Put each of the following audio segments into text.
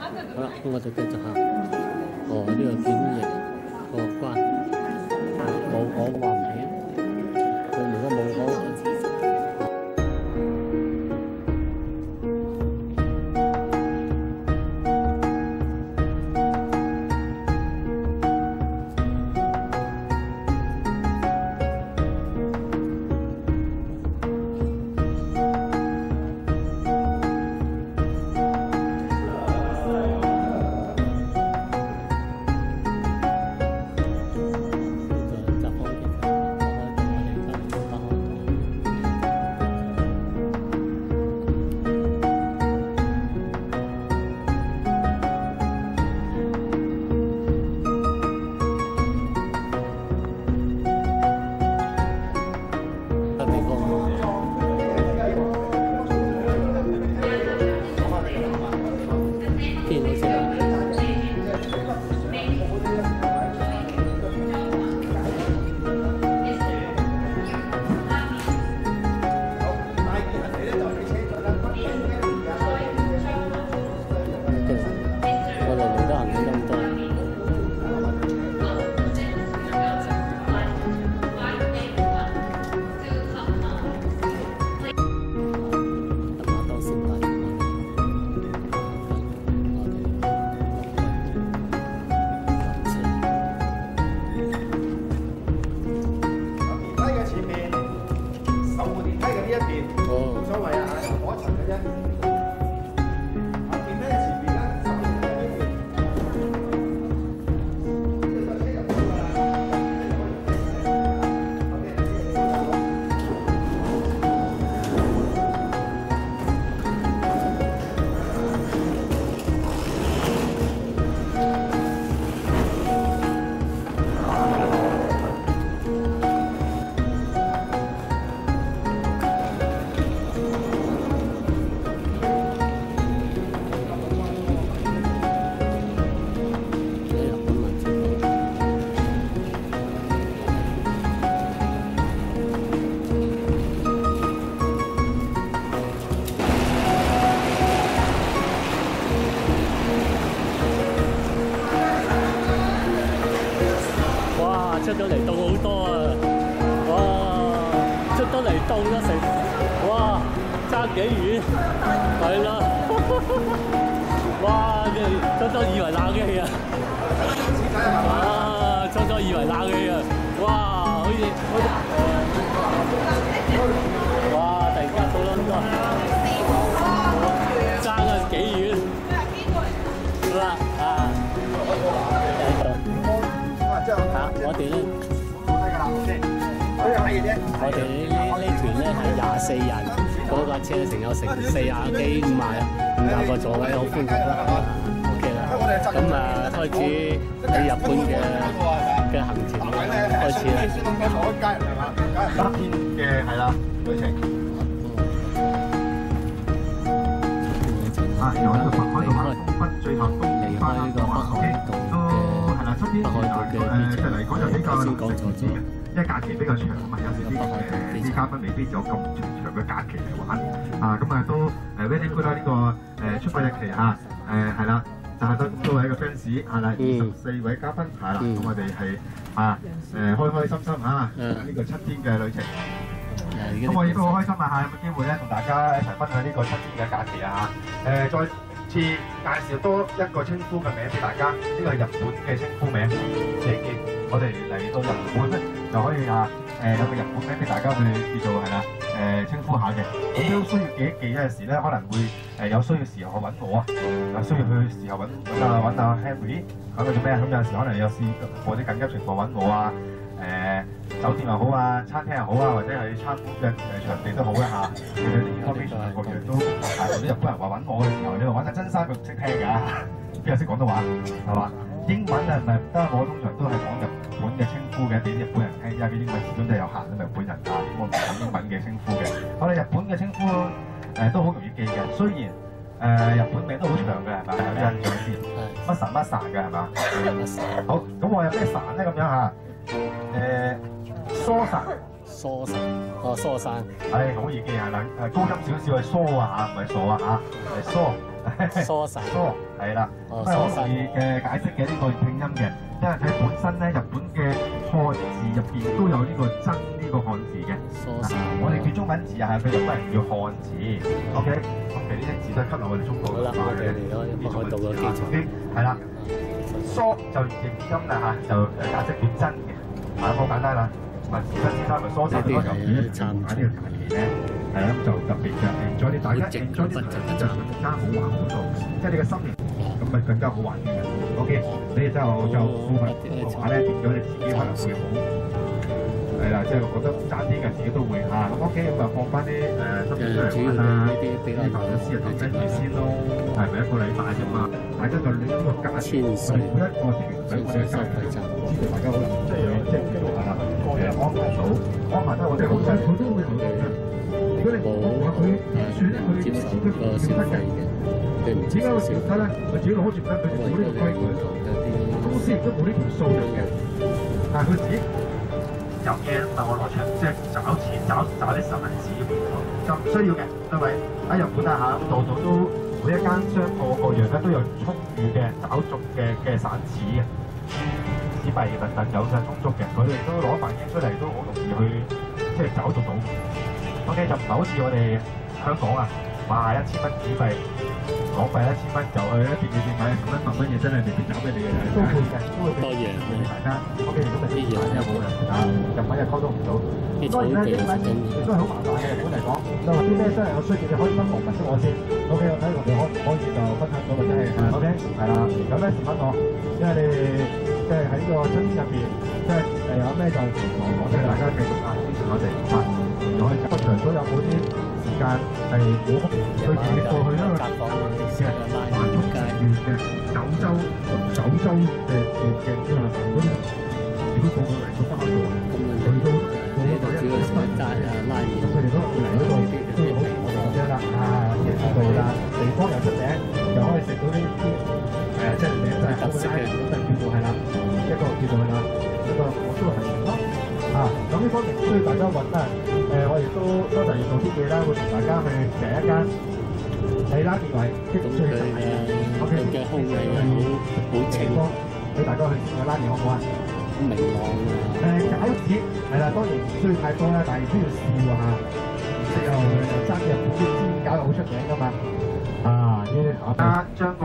好啦，咁我哋繼續行。哦，呢個檢疫過關，冇我話唔起，佢如果冇我。出咗嚟凍好多啊！哇，出咗嚟凍咗成，哇，爭幾遠，係啦，哇，初以為冷氣啊，初以為冷氣啊，哇，好似，哇，突然間到咗爭啊幾遠，好啦啊！我哋咧，我哋呢團咧係24人，嗰架車成有成40幾50個座位，好寬敞啦。OK 啦，咁啊開始去日本嘅行程開始啦。3天嘅係啦旅程。啊，由呢個北海道北最後離開呢個北海道。北海道嘅即係嚟講就比較先講咗，因為假期比較長啊嘛，有時啲嘉賓未必有咁長嘅假期嚟玩啊，咁啊都very good 啦呢個出發日期嚇係啦，就係得多位嘅 fans 係啦，24位嘉賓係啦，咁我哋係開開心心嚇呢個7天嘅旅程。咁我亦都好開心啊嚇，有冇機會咧同大家一齊分享呢個7天嘅假期啊嚇再次介紹多一個稱呼嘅名俾大家，呢個係日本嘅稱呼名，謝劍。我哋嚟到日本咧，就可以有個日本名俾大家去叫做係啦稱呼下嘅。咁都需要記一記，有陣時咧可能會有需要時候揾我啊，有需要去時候揾阿 Henry 講佢做咩？咁有陣時可能有事或者緊急情況揾我啊。酒店又好啊，餐廳又好啊，或者係參觀嘅場地都好一下，佢哋啲 information 各樣都或者日本人話揾我嘅時候，你話揾阿真山佢唔識聽㗎，邊個識廣東話係嘛？英文啊唔係唔得，我通常都係講日本嘅稱呼嘅，俾啲日本人聽，因為佢英文始終都係有限啊嘛，日本人啊，咁我唔講英文嘅稱呼嘅。我哋日本嘅稱呼都好容易記嘅，雖然日本名都好長嘅係咪？有啲印象啲乜神乜神嘅係嘛？好，咁我有咩神咧咁樣嚇？疏散，疏散，疏散，係好易記係啦，高音少少係疏啊嚇，唔係傻啊嚇，係疏。疏散。疏係啦，都係好容易嘅解釋嘅呢個拼音嘅，因為佢本身咧日本嘅漢字入邊都有呢個真呢個漢字嘅。我哋叫中文字啊，佢日本人叫漢字。OK， 咁其實呢啲字都係吸納我哋中國文化嘅呢種嘅字啊。OK， 係啦，疏就譯音啦嚇，就解釋叫真嘅，好簡單啦。文字真先生咪疏散咗入邊咧，參加呢個假期咧。係啦，咁就特別嘅咗啲大家咗啲就更加好玩好多，即係你嘅心情咁咪更加好玩啲嘅。OK， 你哋就部分嘅話咧，變咗你自己可能會好係啦，即係覺得爭啲嘅自己都會嚇。咁 OK， 咁就放翻啲心情出嚟玩啊，啲朋友先就跟住先咯，係咪一個禮拜啫嘛？大家就呢個價錢，我哋每一個團隊我哋嘅價錢，知道大家好有即係係啦，安排得我哋好真，佢都會同你。如果你冇話佢算咧，佢自己佢唔少得嘅。點解會少得咧？佢自己攞住咧，佢冇呢個規矩，公司亦都冇呢條數嘅。但係佢自己有嘢問我攞出，即係找錢找啲實物紙就唔需要嘅，各位喺日本啊嚇，度度都每一間商鋪個樣咧都有充裕嘅找續嘅散紙嘅。紙幣等等有晒充足嘅，佢哋都攞份嘢出嚟都好容易去即係找續到。OK 就唔係好似我哋香港啊，買1000蚊紙幣，港幣1000蚊就去一便利店買10蚊100蚊嘢，真係未必找俾你嘅，都會嘅，都會俾大家。OK 咁咪啲嘢真係冇啦，日文又溝通唔到。當然咧，英文亦都係好麻煩嘅。日本嚟講，你話啲咩真係有需要，你可以分黃文識我先。OK， 我睇我哋可以就分享到或者係 OK 係啦。有咩問我？因為你即係喺呢個春天入邊，即係有咩就同我講，即係大家繼續支持我哋嚇。可以不長所有冇啲時間係冇去自己過去啦。歷史係萬足階段嘅九州嘅段徑啊，嗰啲如果個個嚟都包咗，佢都主要成日帶拉嘢，佢哋都會嚟嗰度都好我哋咁樣啦，即係知道啦，地方又出名，又可以食到呢啲即係名真係好嘅拉嘢，真係叫做係啦，一個叫做係啦，一個我都係咯。咁呢方面需要大家揾啦。我亦都第二做啲嘢啦，會同大家去訂一間喺拉麵位，即係最實惠嘅。OK， 嘅空氣好清，俾大家去試下拉麵好唔好啊？明朗啊！餃子係啦，當然唔需要太多啦，但係都要試喎嚇。唔識又爭日本啲煎餃又好出名㗎嘛。將個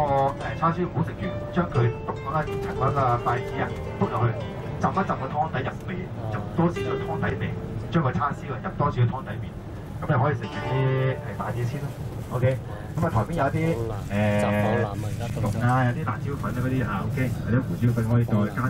叉燒唔好食完，將佢篤嗰粒陳嗰個筷子啊篤入去。浸一浸個湯底入味，入多少少湯底味，將個叉燒入多少少湯底面，咁你可以食住啲大啲先咯。OK， 咁台邊有啲蓉啊，有啲辣椒粉啊嗰啲OK， 或者胡椒粉可以再加。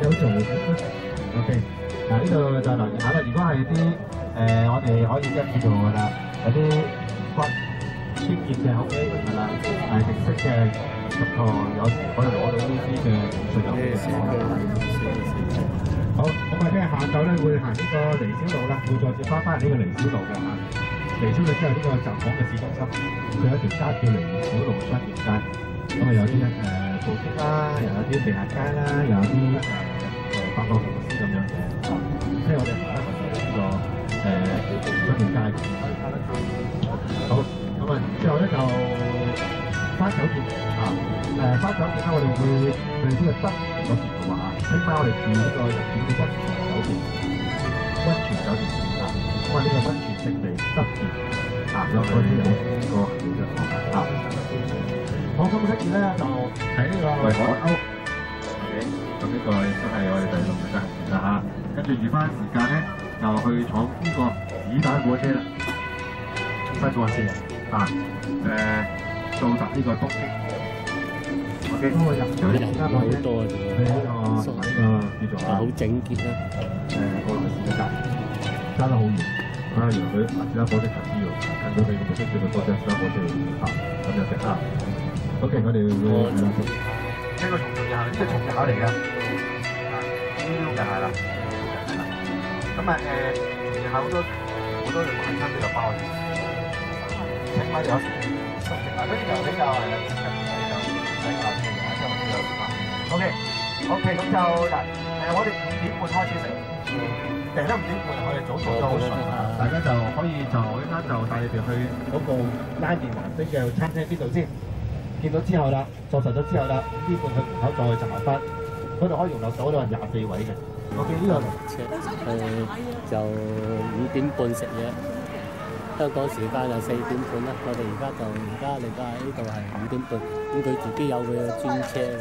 有做 OK， 嗱呢度就留意下啦。如果係啲我哋可以跟住做㗎啦，有啲骨專業嘅 OK 係啦，係正式嘅足球有時可以攞到呢啲嘅信用。好，咁啊，跟住下晝咧會行呢個離小路啦，會再接翻呢個離小路嘅嚇。離小路之後呢個集港嘅市中心，佢有一條街叫離小路商業街，咁啊有啲布丁啦，又有啲地下街啦，又有啲百貨公司咁樣嘅，即係我哋行一行就呢個商業街。好，咁啊之後咧就翻酒店翻酒店咧我哋會去呢個德嗰邊嘅話聽晚我哋住呢個日本嘅溫泉酒店咁啊呢個溫泉勝地德店有嗰啲有個行嘅放心式嘅咧就喺呢個維海歐。咁呢個亦都係我哋第6日嘅行程啦嚇。跟住預翻時間咧，就去坐呢個子彈火車啦，西部線啊，到達呢個東京。OK， 咁我入咗人好多嘅喎，喺呢個叫做好整潔啦。個時間揸得好遠。啊，原來佢其他火車近啲喎，近咗你個目的地嘅火車，其他火車啊，咁就食啦。OK， 我哋會呢個重要嘅係，即係重要嚟嘅。呢個係啦，咁啊仲有好多嘅晚餐都有包嘅，請問有時食啊，嗰啲就比較OK， 咁就嗱我哋5點半開始食，訂得5點半，我哋早做咗好順啊，大家就可以就一間就帶你哋去嗰個拉麵環星嘅餐廳邊度先，見到之後啦，坐實咗之後啦，5點半去門口再去集合翻。嗰度可以容納到24位嘅。OK， 呢個就5點半食嘢，香港時間就4點半啦。我哋而家嚟到呢度係5點半，咁佢自己有佢嘅專車嘅。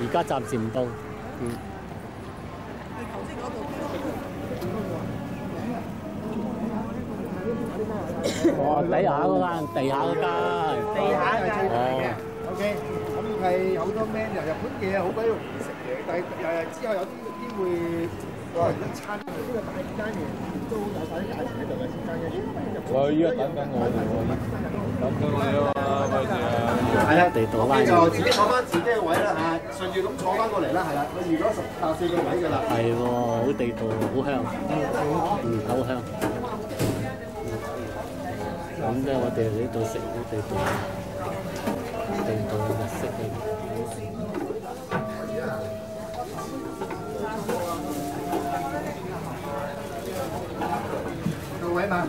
而家暫時唔到，哦，地下嗰間。哦。OK， 咁係好多 menu，日本嘢好鬼容易食嘅，但係之後有啲會話一餐呢個大間嘢都有晒啲價錢喺度嘅，先生嘅。我依家等緊我哋喎，等緊你啊嘛，費事啊。係啦，咁就自己坐翻自己嘅位啦嚇，順住咁坐翻過嚟啦，係啦，我預咗14個位㗎啦。係喎，好地道，好香，好香。咁咧，我哋呢度食好地道，地道日式嘅。個位嘛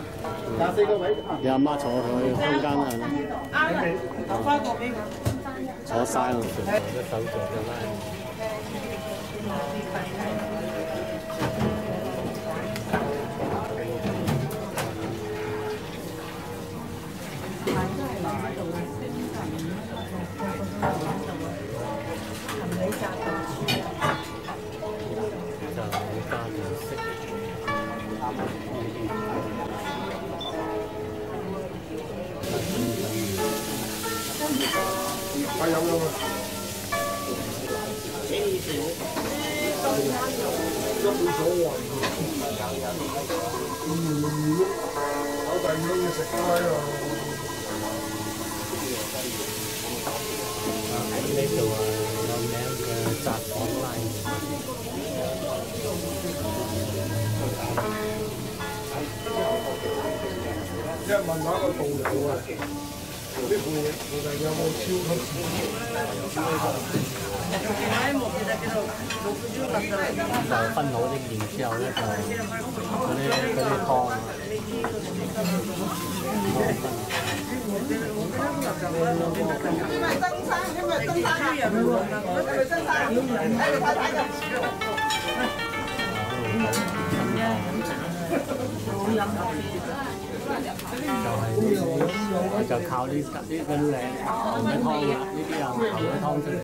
，24個位。你阿媽坐去中間係咪？留翻個俾佢。坐晒落去，隻手做嘅拉。係有㗎嘛？有第二啲嘢食開啊！喺呢度有名嘅札幌拉麵。一問下個導遊啊！啲附近有冇超級市場？就分好啲麵之後咧，就嗰啲湯。因為登山，因為登山人喎，因為登山，睇你太太就似咯。就靠呢個靚牛嘅湯啦，呢啲又牛嘅湯出嚟。